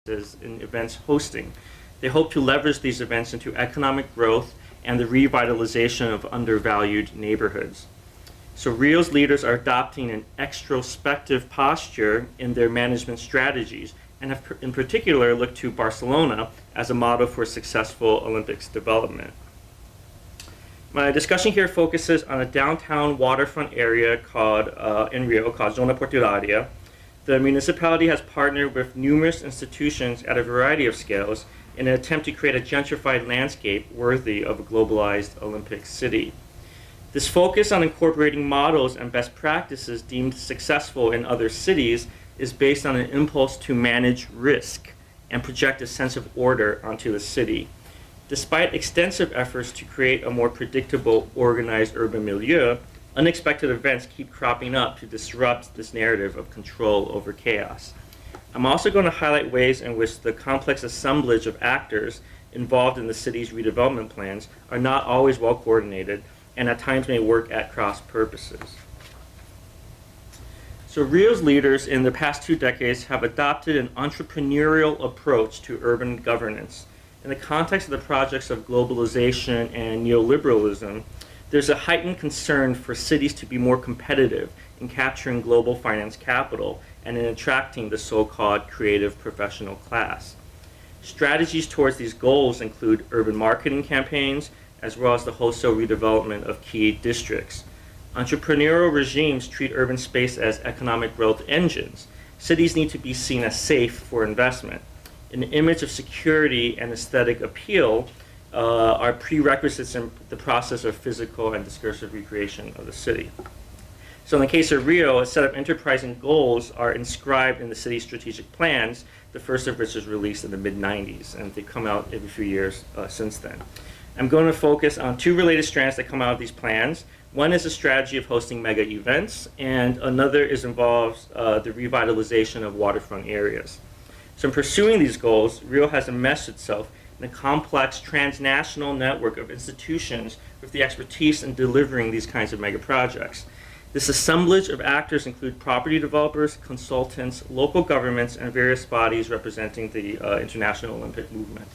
in events hosting. They hope to leverage these events into economic growth and the revitalization of undervalued neighborhoods. So Rio's leaders are adopting an extrospective posture in their management strategies and have in particular looked to Barcelona as a model for successful Olympics development. My discussion here focuses on a downtown waterfront area in Rio called Zona Portuaria. The municipality has partnered with numerous institutions at a variety of scales in an attempt to create a gentrified landscape worthy of a globalized Olympic city. This focus on incorporating models and best practices deemed successful in other cities is based on an impulse to manage risk and project a sense of order onto the city. Despite extensive efforts to create a more predictable, organized urban milieu, unexpected events keep cropping up to disrupt this narrative of control over chaos. I'm also going to highlight ways in which the complex assemblage of actors involved in the city's redevelopment plans are not always well coordinated and at times may work at cross purposes. So Rio's leaders in the past 2 decades have adopted an entrepreneurial approach to urban governance. In the context of the projects of globalization and neoliberalism, there's a heightened concern for cities to be more competitive in capturing global finance capital and in attracting the so-called creative professional class. Strategies towards these goals include urban marketing campaigns, as well as the wholesale redevelopment of key districts. Entrepreneurial regimes treat urban space as economic growth engines. Cities need to be seen as safe for investment. An image of security and aesthetic appeal are prerequisites in the process of physical and discursive recreation of the city. So in the case of Rio, a set of enterprising goals are inscribed in the city's strategic plans, the first of which was released in the mid-90s, and they've come out every few years since then. I'm going to focus on 2 related strands that come out of these plans. One is a strategy of hosting mega events, and another involves the revitalization of waterfront areas. So in pursuing these goals, Rio has enmeshed itself in a complex transnational network of institutions with the expertise in delivering these kinds of mega projects. This assemblage of actors include property developers, consultants, local governments, and various bodies representing the international Olympic movement.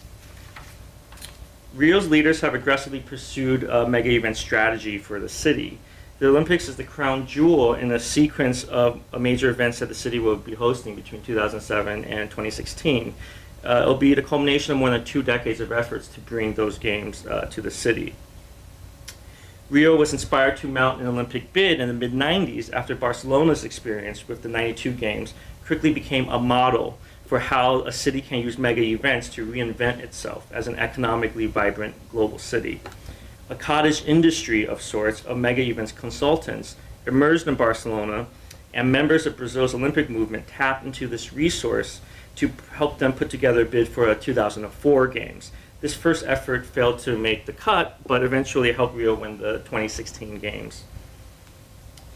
Rio's leaders have aggressively pursued a mega event strategy for the city. The Olympics is the crown jewel in a sequence of major events that the city will be hosting between 2007 and 2016. It'll be the culmination of more than 2 decades of efforts to bring those games to the city. Rio was inspired to mount an Olympic bid in the mid-90s after Barcelona's experience with the 92 games quickly became a model for how a city can use mega events to reinvent itself as an economically vibrant global city. A cottage industry of sorts of mega events consultants emerged in Barcelona, and members of Brazil's Olympic movement tapped into this resource to help them put together a bid for a 2004 Games. This first effort failed to make the cut, but eventually helped Rio win the 2016 Games.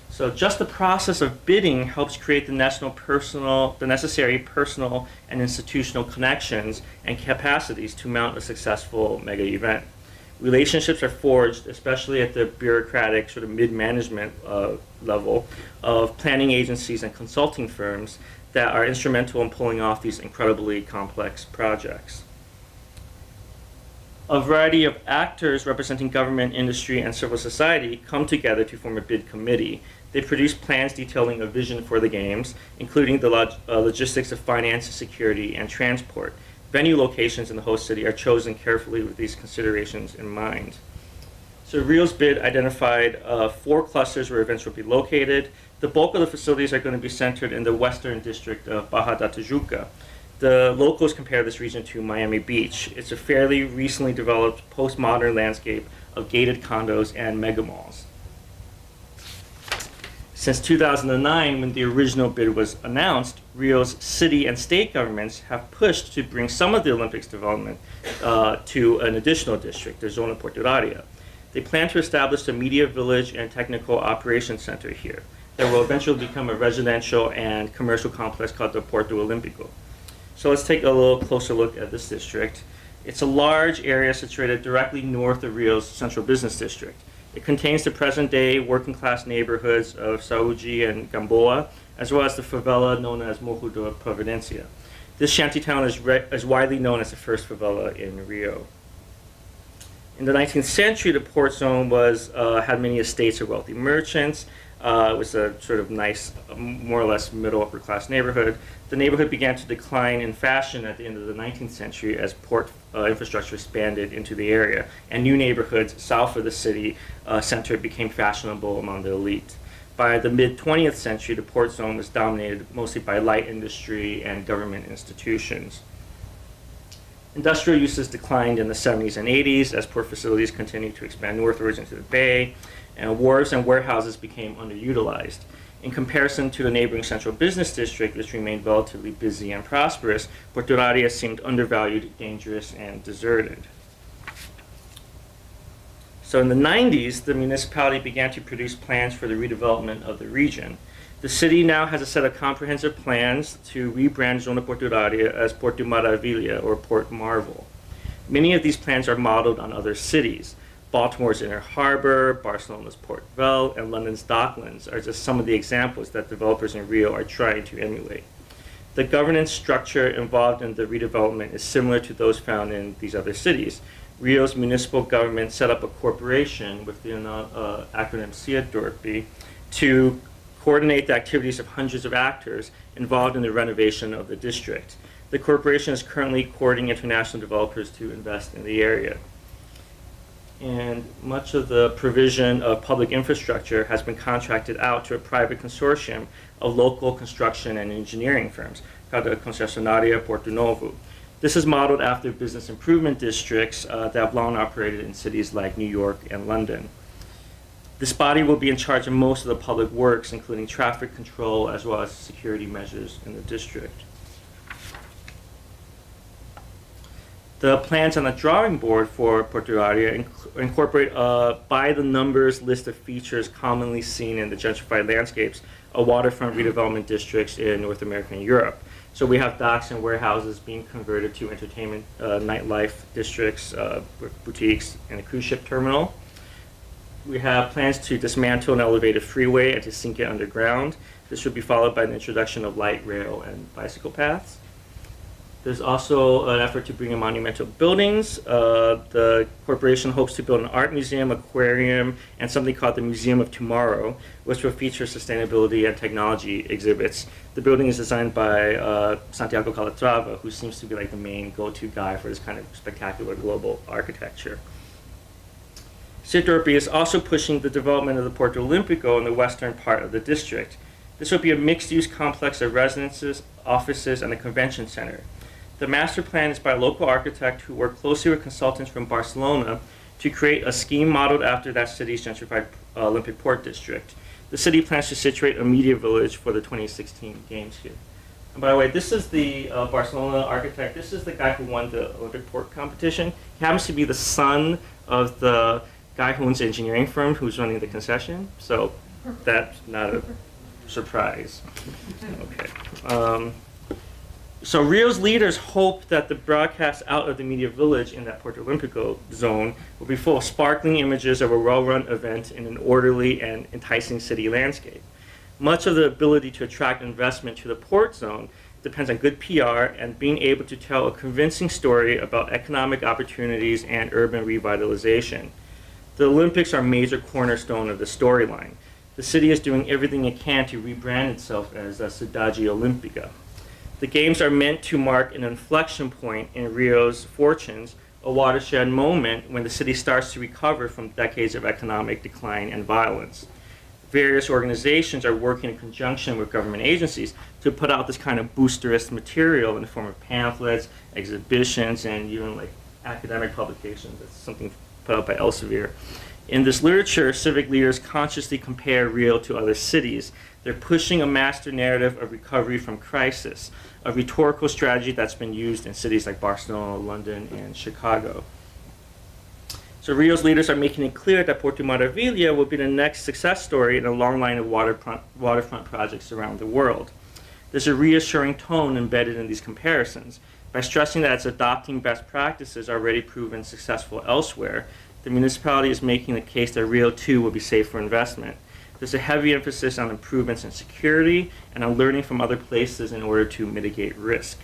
So just the process of bidding helps create the necessary personal and institutional connections and capacities to mount a successful mega event. Relationships are forged, especially at the bureaucratic sort of mid-management level of planning agencies and consulting firms that are instrumental in pulling off these incredibly complex projects. A variety of actors representing government, industry, and civil society come together to form a bid committee. They produce plans detailing a vision for the games, including the logistics of finance, security, and transport. Venue locations in the host city are chosen carefully with these considerations in mind. So Rio's bid identified 4 clusters where events will be located. The bulk of the facilities are going to be centered in the western district of Barra da Tijuca. The locals compare this region to Miami Beach. It's a fairly recently developed postmodern landscape of gated condos and megamalls. Since 2009, when the original bid was announced, Rio's city and state governments have pushed to bring some of the Olympics development to an additional district, the Zona Portuaria. They plan to establish a media village and technical operations center here that will eventually become a residential and commercial complex called the Porto Olímpico. So let's take a little closer look at this district. It's a large area situated directly north of Rio's central business district. It contains the present-day working-class neighborhoods of Saúde and Gamboa, as well as the favela known as Morro da Providencia. This shantytown is widely known as the first favela in Rio. In the 19th century, the port zone had many estates of wealthy merchants. It was a sort of nice, more or less middle upper class neighborhood. The neighborhood began to decline in fashion at the end of the 19th century as port infrastructure expanded into the area, and new neighborhoods south of the city center became fashionable among the elite. By the mid-20th century, the port zone was dominated mostly by light industry and government institutions. Industrial uses declined in the 70s and 80s as port facilities continued to expand northwards into the bay, and wharves and warehouses became underutilized. In comparison to the neighboring central business district, which remained relatively busy and prosperous, Portuaria seemed undervalued, dangerous, and deserted. So in the 90s, the municipality began to produce plans for the redevelopment of the region. The city now has a set of comprehensive plans to rebrand Zona Portuaria as Porto Maravilha, or Port Marvel. Many of these plans are modeled on other cities. Baltimore's Inner Harbor, Barcelona's Port Vel, and London's Docklands are just some of the examples that developers in Rio are trying to emulate. The governance structure involved in the redevelopment is similar to those found in these other cities. Rio's municipal government set up a corporation with the acronym CIADORPI to coordinate the activities of hundreds of actors involved in the renovation of the district. The corporation is currently courting international developers to invest in the area. And much of the provision of public infrastructure has been contracted out to a private consortium of local construction and engineering firms called the Concessionaria Porto Novo. This is modeled after business improvement districts that have long operated in cities like New York and London. This body will be in charge of most of the public works, including traffic control as well as security measures in the district. The plans on the drawing board for Portuaria incorporate a by-the-numbers list of features commonly seen in the gentrified landscapes of waterfront redevelopment districts in North America and Europe. So we have docks and warehouses being converted to entertainment, nightlife districts, boutiques, and a cruise ship terminal. We have plans to dismantle an elevated freeway and to sink it underground. This would be followed by the introduction of light rail and bicycle paths. There's also an effort to bring in monumental buildings. The corporation hopes to build an art museum, aquarium, and something called the Museum of Tomorrow, which will feature sustainability and technology exhibits. The building is designed by Santiago Calatrava, who seems to be like the main go-to guy for this kind of spectacular global architecture. CIADORPI is also pushing the development of the Porto Olímpico in the western part of the district. This will be a mixed-use complex of residences, offices, and a convention center. The master plan is by a local architect who worked closely with consultants from Barcelona to create a scheme modeled after that city's gentrified Olympic Port district. The city plans to situate a media village for the 2016 Games here. And by the way, this is the Barcelona architect. This is the guy who won the Olympic Port competition. He happens to be the son of the guy who owns the engineering firm who's running the concession. So that's not a surprise. Okay. So Rio's leaders hope that the broadcast out of the media village in that Porto Olímpico zone will be full of sparkling images of a well-run event in an orderly and enticing city landscape. Much of the ability to attract investment to the port zone depends on good PR and being able to tell a convincing story about economic opportunities and urban revitalization. The Olympics are a major cornerstone of the storyline. The city is doing everything it can to rebrand itself as a Cidade Olímpica. The Games are meant to mark an inflection point in Rio's fortunes, a watershed moment when the city starts to recover from decades of economic decline and violence. Various organizations are working in conjunction with government agencies to put out this kind of boosterist material in the form of pamphlets, exhibitions, and even like academic publications. That's something put out by Elsevier. In this literature, civic leaders consciously compare Rio to other cities. They're pushing a master narrative of recovery from crisis, a rhetorical strategy that's been used in cities like Barcelona, London, and Chicago. So Rio's leaders are making it clear that Porto Maravilha will be the next success story in a long line of waterfront projects around the world. There's a reassuring tone embedded in these comparisons. By stressing that it's adopting best practices already proven successful elsewhere, the municipality is making the case that Rio too will be safe for investment. There's a heavy emphasis on improvements in security and on learning from other places in order to mitigate risk.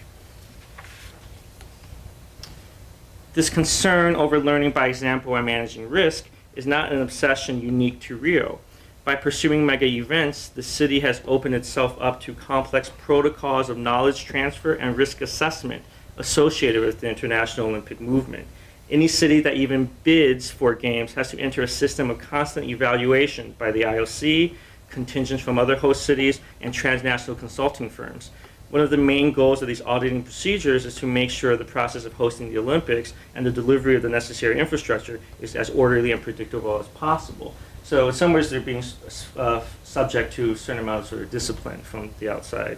This concern over learning by example and managing risk is not an obsession unique to Rio. By pursuing mega events, the city has opened itself up to complex protocols of knowledge transfer and risk assessment associated with the international Olympic movement. Any city that even bids for games has to enter a system of constant evaluation by the IOC, contingents from other host cities, and transnational consulting firms. One of the main goals of these auditing procedures is to make sure the process of hosting the Olympics and the delivery of the necessary infrastructure is as orderly and predictable as possible. So in some ways, they're being subject to a certain amount of sort of discipline from the outside.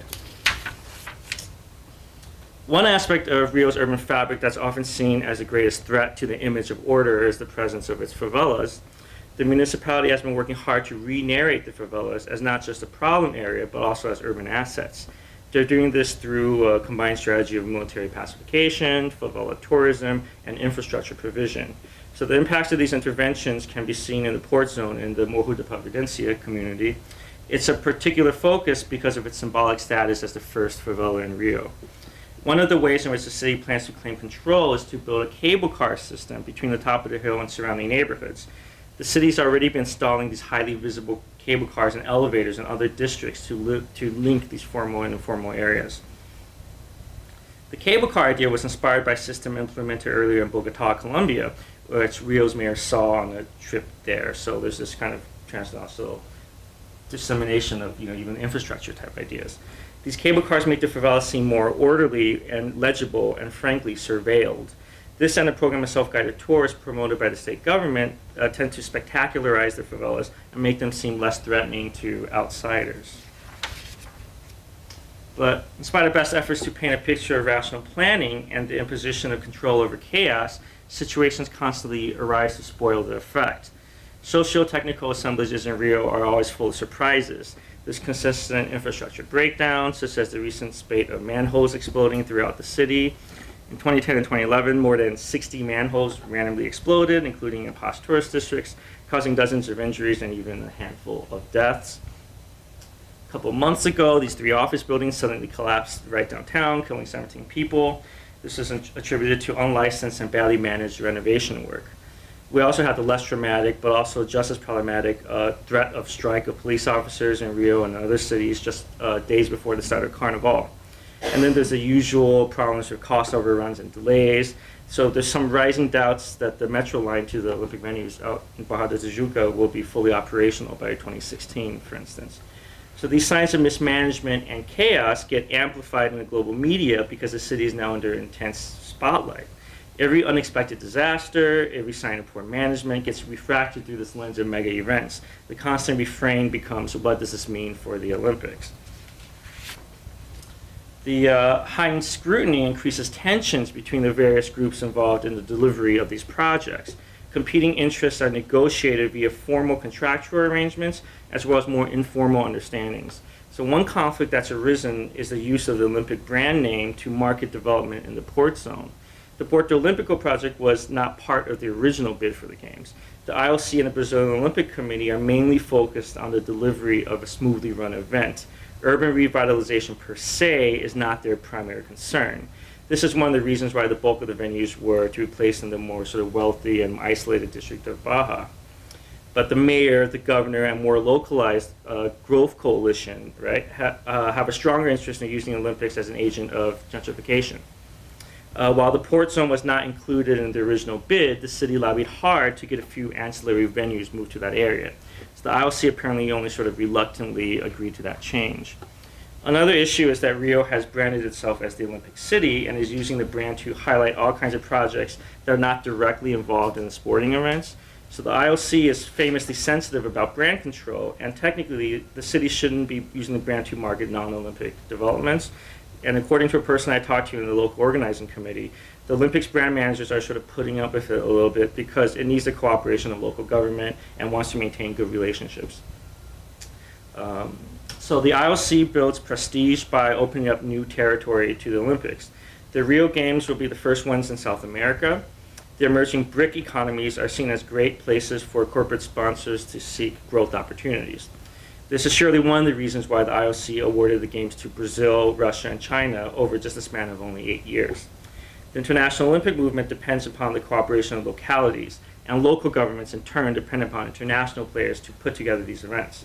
One aspect of Rio's urban fabric that's often seen as the greatest threat to the image of order is the presence of its favelas. The municipality has been working hard to re-narrate the favelas as not just a problem area, but also as urban assets. They're doing this through a combined strategy of military pacification, favela tourism, and infrastructure provision. So the impacts of these interventions can be seen in the port zone in the Morro de Providencia community. It's a particular focus because of its symbolic status as the first favela in Rio. One of the ways in which the city plans to claim control is to build a cable car system between the top of the hill and surrounding neighborhoods. The city's already been installing these highly visible cable cars and elevators in other districts to link these formal and informal areas. The cable car idea was inspired by a system implemented earlier in Bogota, Colombia, which Rio's mayor saw on a trip there. So there's this kind of transnational dissemination of even infrastructure type ideas. These cable cars make the favela seem more orderly and legible and frankly surveilled. This and a program of self-guided tours promoted by the state government tend to spectacularize the favelas and make them seem less threatening to outsiders. But in spite of best efforts to paint a picture of rational planning and the imposition of control over chaos, situations constantly arise to spoil the effect. Socio-technical assemblages in Rio are always full of surprises. There's consistent infrastructure breakdowns, such as the recent spate of manholes exploding throughout the city. In 2010 and 2011, more than 60 manholes randomly exploded, including in posh tourist districts, causing dozens of injuries and even a handful of deaths. A couple of months ago, these 3 office buildings suddenly collapsed right downtown, killing 17 people. This is attributed to unlicensed and badly managed renovation work. We also have the less dramatic, but also just as problematic, threat of strike of police officers in Rio and other cities just days before the start of Carnival. And then there's the usual problems with cost overruns and delays. So there's some rising doubts that the metro line to the Olympic venues out in Baja de Tijuca will be fully operational by 2016, for instance. So these signs of mismanagement and chaos get amplified in the global media because the city is now under intense spotlight. Every unexpected disaster, every sign of poor management gets refracted through this lens of mega events. The constant refrain becomes, what does this mean for the Olympics? The heightened scrutiny increases tensions between the various groups involved in the delivery of these projects. Competing interests are negotiated via formal contractual arrangements as well as more informal understandings. So one conflict that's arisen is the use of the Olympic brand name to market development in the port zone. The Porto Olímpico project was not part of the original bid for the Games. The IOC and the Brazilian Olympic Committee are mainly focused on the delivery of a smoothly run event. Urban revitalization per se is not their primary concern. This is one of the reasons why the bulk of the venues were to be placed in the more sort of wealthy and isolated district of Baja. But the mayor, the governor, and more localized growth coalition, right, have a stronger interest in using the Olympics as an agent of gentrification. While the port zone was not included in the original bid, the city lobbied hard to get a few ancillary venues moved to that area. So the IOC apparently only sort of reluctantly agreed to that change. Another issue is that Rio has branded itself as the Olympic City and is using the brand to highlight all kinds of projects that are not directly involved in the sporting events. So the IOC is famously sensitive about brand control, and technically the city shouldn't be using the brand to market non-Olympic developments. And according to a person I talked to in the local organizing committee, the Olympics brand managers are sort of putting up with it a little bit because it needs the cooperation of local government and wants to maintain good relationships. So the IOC builds prestige by opening up new territory to the Olympics. The Rio Games will be the first ones in South America. The emerging BRIC economies are seen as great places for corporate sponsors to seek growth opportunities. This is surely one of the reasons why the IOC awarded the Games to Brazil, Russia, and China over just a span of only 8 years. The international Olympic movement depends upon the cooperation of localities, and local governments in turn depend upon international players to put together these events.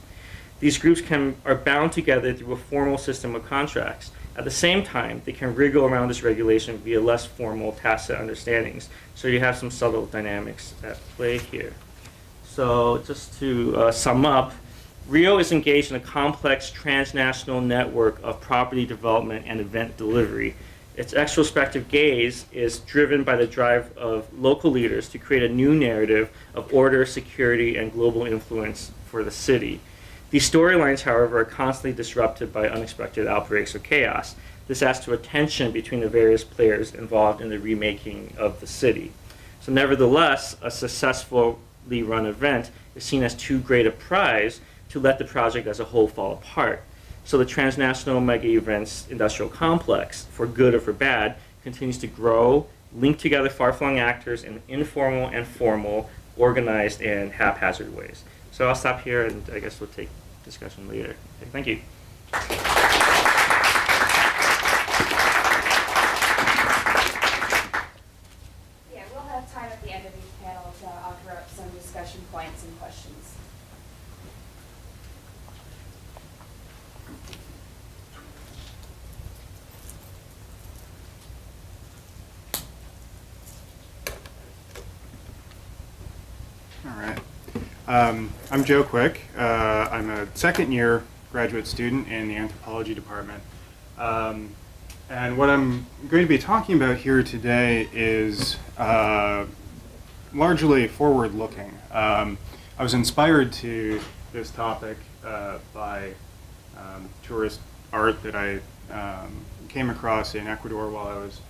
These groups are bound together through a formal system of contracts. At the same time, they can wriggle around this regulation via less formal tacit understandings. So you have some subtle dynamics at play here. So just to sum up, Rio is engaged in a complex transnational network of property development and event delivery. Its extrospective gaze is driven by the drive of local leaders to create a new narrative of order, security, and global influence for the city. These storylines, however, are constantly disrupted by unexpected outbreaks of chaos. This adds to a tension between the various players involved in the remaking of the city. So nevertheless, a successfully run event is seen as too great a prize to let the project as a whole fall apart. So the transnational mega events industrial complex, for good or for bad, continues to grow, link together far-flung actors in informal and formal, organized and haphazard ways. So I'll stop here, and I guess we'll take discussion later. Okay, thank you. Yeah, we'll have time at the end of each panel to offer up some discussion points and questions. All right. I'm Joe Quick. I'm a second-year graduate student in the anthropology department. And what I'm going to be talking about here today is largely forward-looking. I was inspired to this topic by tourist art that I came across in Ecuador while I was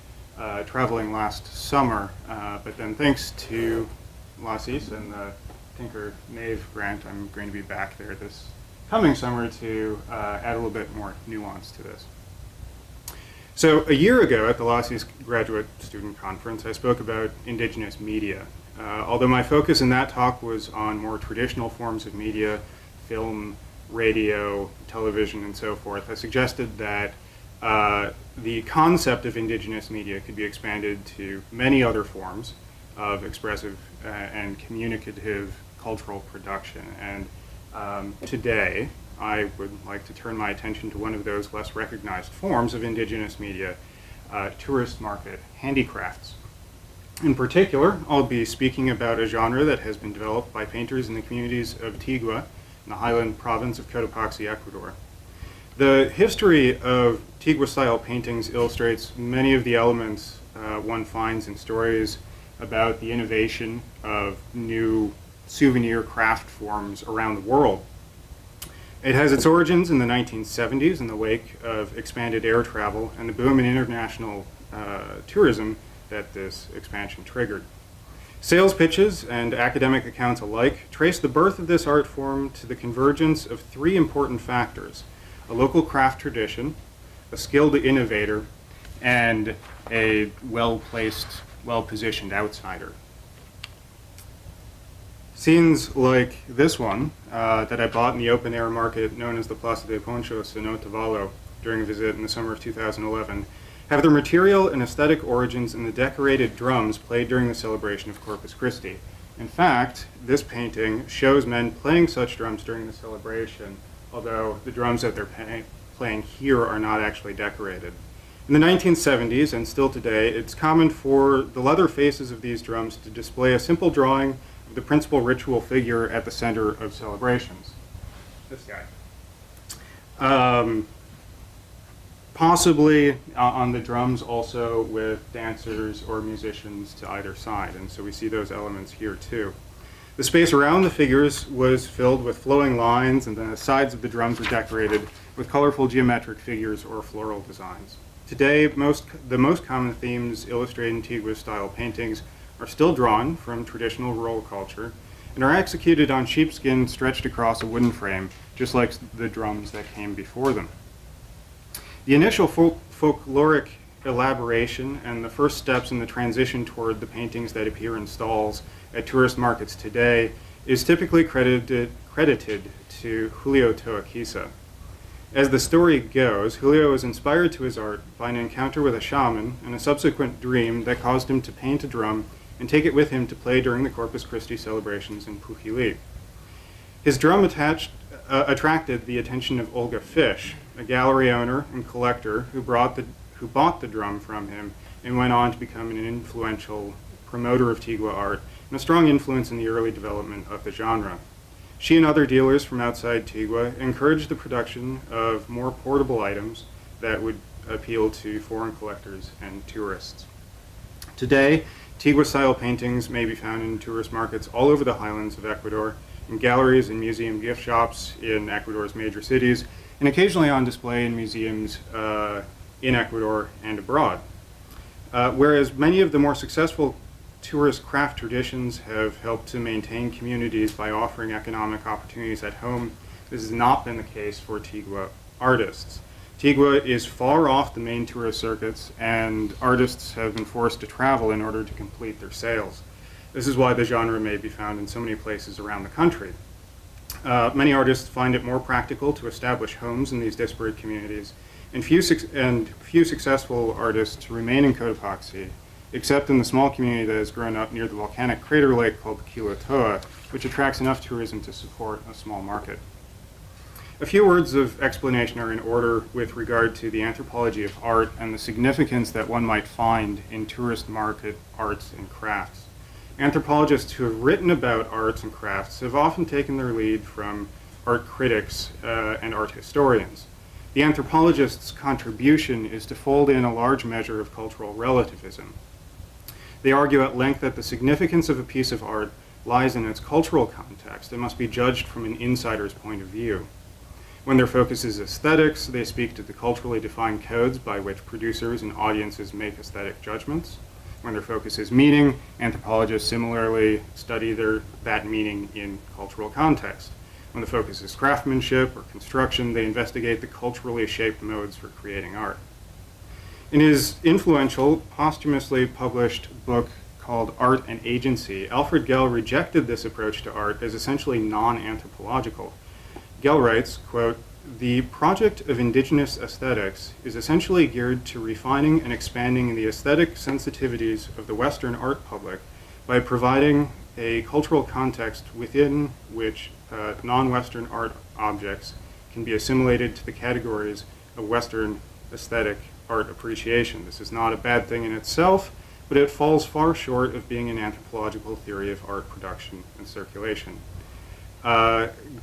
traveling last summer. But then thanks to LACIS and the Tinker Nave grant, I'm going to be back there this coming summer to add a little bit more nuance to this. So a year ago at the LACIS Graduate Student Conference, I spoke about indigenous media. Although my focus in that talk was on more traditional forms of media, film, radio, television, and so forth, I suggested that the concept of indigenous media could be expanded to many other forms of expressive and communicative cultural production. And today, I would like to turn my attention to one of those less recognized forms of indigenous media, tourist market handicrafts. In particular, I'll be speaking about a genre that has been developed by painters in the communities of Tigua in the highland province of Cotopaxi, Ecuador. The history of Tigua-style paintings illustrates many of the elements one finds in stories about the innovation of new souvenir craft forms around the world. It has its origins in the 1970s in the wake of expanded air travel and the boom in international tourism that this expansion triggered. Sales pitches and academic accounts alike trace the birth of this art form to the convergence of three important factors: a local craft tradition, a skilled innovator, and a well-placed, well-positioned outsider. Scenes like this one that I bought in the open-air market known as the Plaza de Ponchos in Otavalo during a visit in the summer of 2011 have their material and aesthetic origins in the decorated drums played during the celebration of Corpus Christi. In fact, this painting shows men playing such drums during the celebration, although the drums that they're playing here are not actually decorated. In the 1970s, and still today, it's common for the leather faces of these drums to display a simple drawing of the principal ritual figure at the center of celebrations. This guy. Possibly on the drums also with dancers or musicians to either side, and so we see those elements here too. The space around the figures was filled with flowing lines, and the sides of the drums were decorated with colorful geometric figures or floral designs. Today, the most common themes illustrated in Tigua-style paintings are still drawn from traditional rural culture and are executed on sheepskin stretched across a wooden frame, just like the drums that came before them. The initial folkloric elaboration and the first steps in the transition toward the paintings that appear in stalls at tourist markets today is typically credited to Julio Toaquisa. As the story goes, Julio was inspired to his art by an encounter with a shaman and a subsequent dream that caused him to paint a drum and take it with him to play during the Corpus Christi celebrations in Pujili. His drum attracted the attention of Olga Fish, a gallery owner and collector who bought the drum from him and went on to become an influential promoter of Tigua art and a strong influence in the early development of the genre. She and other dealers from outside Tigua encouraged the production of more portable items that would appeal to foreign collectors and tourists. Today, Tigua-style paintings may be found in tourist markets all over the highlands of Ecuador, in galleries and museum gift shops in Ecuador's major cities, and occasionally on display in museums in Ecuador and abroad. Whereas many of the more successful tourist craft traditions have helped to maintain communities by offering economic opportunities at home, this has not been the case for Tigua artists. Tigua is far off the main tourist circuits, and artists have been forced to travel in order to complete their sales. This is why the genre may be found in so many places around the country. Many artists find it more practical to establish homes in these disparate communities, and few successful artists remain in Cotopaxi, except in the small community that has grown up near the volcanic crater lake called Quilatoa, which attracts enough tourism to support a small market. A few words of explanation are in order with regard to the anthropology of art and the significance that one might find in tourist market arts and crafts. Anthropologists who have written about arts and crafts have often taken their lead from art critics and art historians. The anthropologist's contribution is to fold in a large measure of cultural relativism. They argue at length that the significance of a piece of art lies in its cultural context and must be judged from an insider's point of view. When their focus is aesthetics, they speak to the culturally defined codes by which producers and audiences make aesthetic judgments. When their focus is meaning, anthropologists similarly study that meaning in cultural context. When the focus is craftsmanship or construction, they investigate the culturally shaped modes for creating art. In his influential, posthumously published book called Art and Agency, Alfred Gell rejected this approach to art as essentially non-anthropological. Gell writes, quote, "The project of indigenous aesthetics is essentially geared to refining and expanding the aesthetic sensitivities of the Western art public by providing a cultural context within which non-Western art objects can be assimilated to the categories of Western aesthetic art appreciation. This is not a bad thing in itself, but it falls far short of being an anthropological theory of art production and circulation."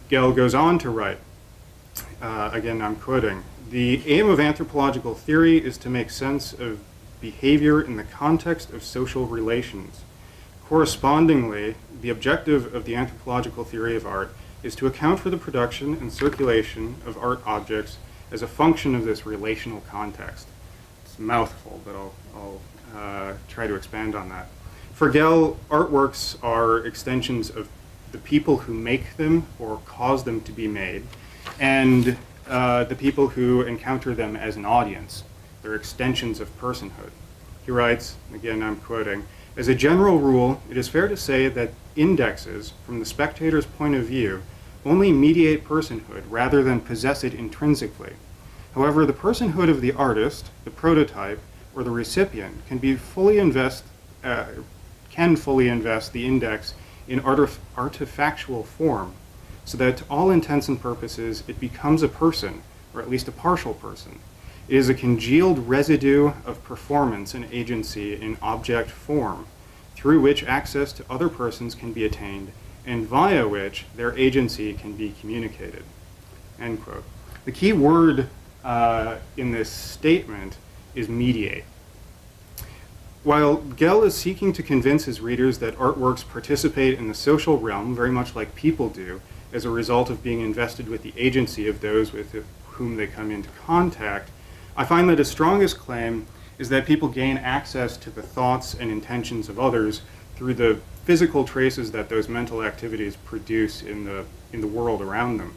Gell goes on to write, again I'm quoting, "The aim of anthropological theory is to make sense of behavior in the context of social relations. Correspondingly, the objective of the anthropological theory of art is to account for the production and circulation of art objects as a function of this relational context." It's a mouthful, but I'll try to expand on that. For Gell, artworks are extensions of the people who make them or cause them to be made, and the people who encounter them as an audience. They're extensions of personhood. He writes, again I'm quoting, "As a general rule, it is fair to say that indexes, from the spectator's point of view, only mediate personhood rather than possess it intrinsically. However, the personhood of the artist, the prototype, or the recipient can fully invest the index in artifactual form, so that to all intents and purposes it becomes a person, or at least a partial person. It is a congealed residue of performance and agency in object form, through which access to other persons can be attained, and via which their agency can be communicated." End quote. The key word in this statement is mediate. While Gell is seeking to convince his readers that artworks participate in the social realm very much like people do, as a result of being invested with the agency of those with whom they come into contact, I find that his strongest claim is that people gain access to the thoughts and intentions of others through the physical traces that those mental activities produce in the world around them.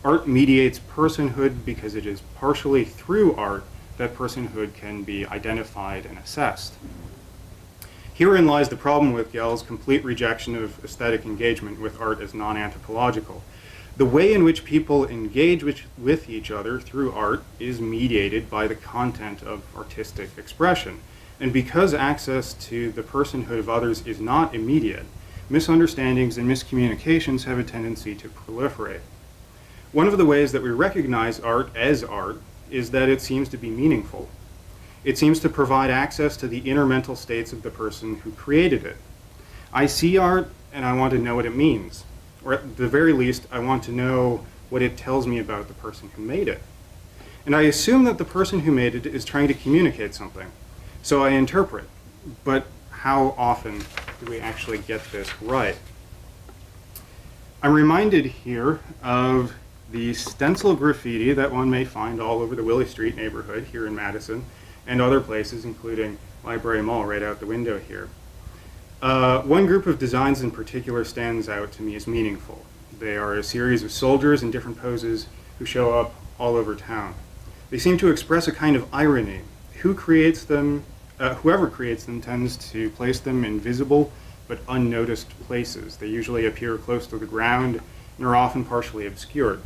Art mediates personhood because it is partially through art that personhood can be identified and assessed. Herein lies the problem with Gell's complete rejection of aesthetic engagement with art as non-anthropological. The way in which people engage with each other through art is mediated by the content of artistic expression. And because access to the personhood of others is not immediate, misunderstandings and miscommunications have a tendency to proliferate. One of the ways that we recognize art as art is that it seems to be meaningful. It seems to provide access to the inner mental states of the person who created it. I see art and I want to know what it means. Or at the very least, I want to know what it tells me about the person who made it. And I assume that the person who made it is trying to communicate something. So I interpret. But how often do we actually get this right? I'm reminded here of the stencil graffiti that one may find all over the Willie Street neighborhood here in Madison and other places, including Library Mall right out the window here. One group of designs in particular stands out to me as meaningful. They are a series of soldiers in different poses who show up all over town. They seem to express a kind of irony. Whoever creates them tends to place them in visible but unnoticed places. They usually appear close to the ground and are often partially obscured.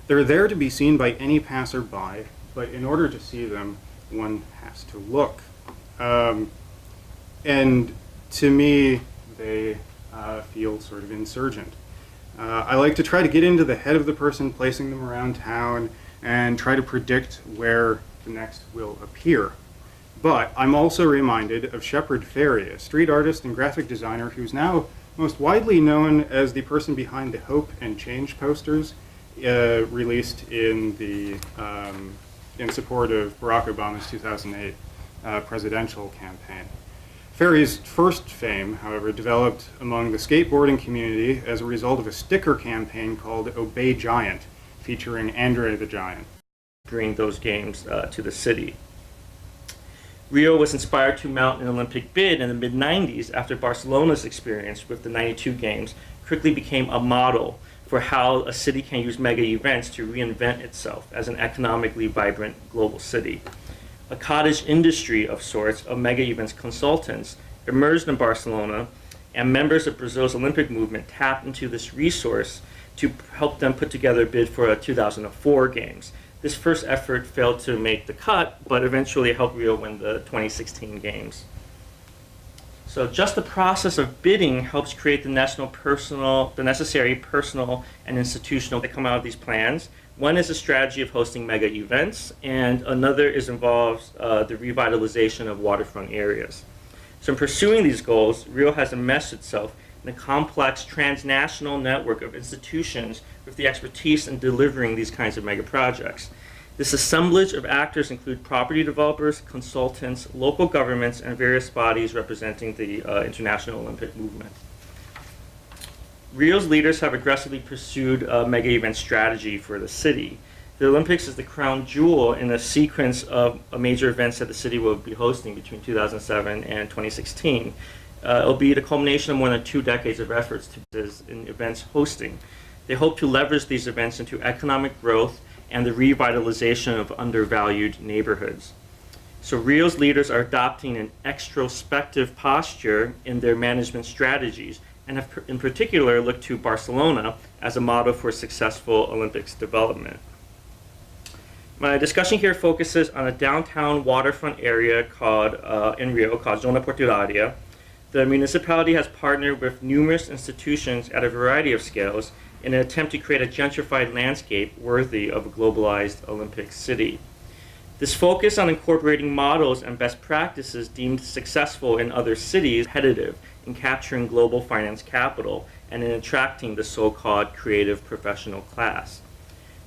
They're there to be seen by any passerby, but in order to see them, one has to look. And to me, they feel sort of insurgent. I like to try to get into the head of the person placing them around town and try to predict where the next will appear. But I'm also reminded of Shepard Fairey, a street artist and graphic designer who's now most widely known as the person behind the Hope and Change posters released in support of Barack Obama's 2008 presidential campaign. Fairey's first fame, however, developed among the skateboarding community as a result of a sticker campaign called Obey Giant, featuring Andre the Giant. Bring those games to the city. Rio was inspired to mount an Olympic bid in the mid-90s after Barcelona's experience with the 92 games quickly became a model for how a city can use mega events to reinvent itself as an economically vibrant global city. A cottage industry of sorts of mega events consultants emerged in Barcelona, and members of Brazil's Olympic movement tapped into this resource to help them put together a bid for a 2004 games. This first effort failed to make the cut, but eventually helped Rio win the 2016 games. So just the process of bidding helps create the necessary personal and institutional that come out of these plans. One is a strategy of hosting mega events, and another involves the revitalization of waterfront areas. So in pursuing these goals, Rio has enmeshed itself in a complex transnational network of institutions with the expertise in delivering these kinds of mega projects. This assemblage of actors include property developers, consultants, local governments, and various bodies representing the international Olympic movement. Rio's leaders have aggressively pursued a mega event strategy for the city. The Olympics is the crown jewel in a sequence of major events that the city will be hosting between 2007 and 2016. It'll be the culmination of more than 2 decades of efforts in events hosting. They hope to leverage these events into economic growth and the revitalization of undervalued neighborhoods. So Rio's leaders are adopting an extrospective posture in their management strategies, and have in particular looked to Barcelona as a model for successful Olympics development. My discussion here focuses on a downtown waterfront area in Rio called Zona Portuaria. The municipality has partnered with numerous institutions at a variety of scales in an attempt to create a gentrified landscape worthy of a globalized Olympic city. This focus on incorporating models and best practices deemed successful in other cities is competitive in capturing global finance capital and in attracting the so-called creative professional class.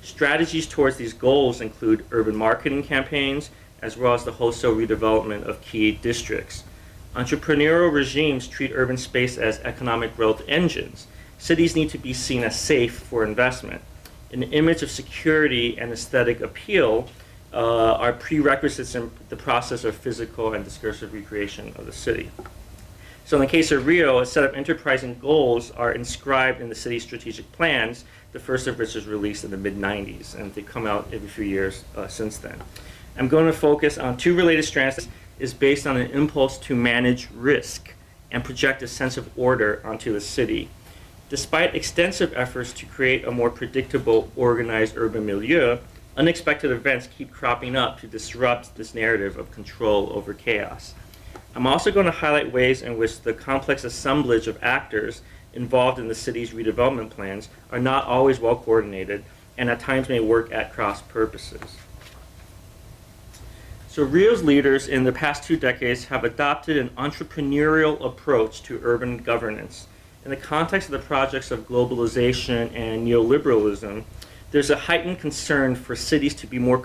Strategies towards these goals include urban marketing campaigns, as well as the wholesale redevelopment of key districts. Entrepreneurial regimes treat urban space as economic growth engines. Cities need to be seen as safe for investment. An image of security and aesthetic appeal are prerequisites in the process of physical and discursive recreation of the city. So in the case of Rio, a set of enterprising goals are inscribed in the city's strategic plans, the first of which was released in the mid-90s, and they come out every few years since then. I'm going to focus on 2 related strands that is based on an impulse to manage risk and project a sense of order onto the city. Despite extensive efforts to create a more predictable, organized urban milieu, unexpected events keep cropping up to disrupt this narrative of control over chaos. I'm also going to highlight ways in which the complex assemblage of actors involved in the city's redevelopment plans are not always well coordinated and at times may work at cross purposes. So Rio's leaders in the past 2 decades have adopted an entrepreneurial approach to urban governance. In the context of the projects of globalization and neoliberalism, there's a heightened concern for cities to be more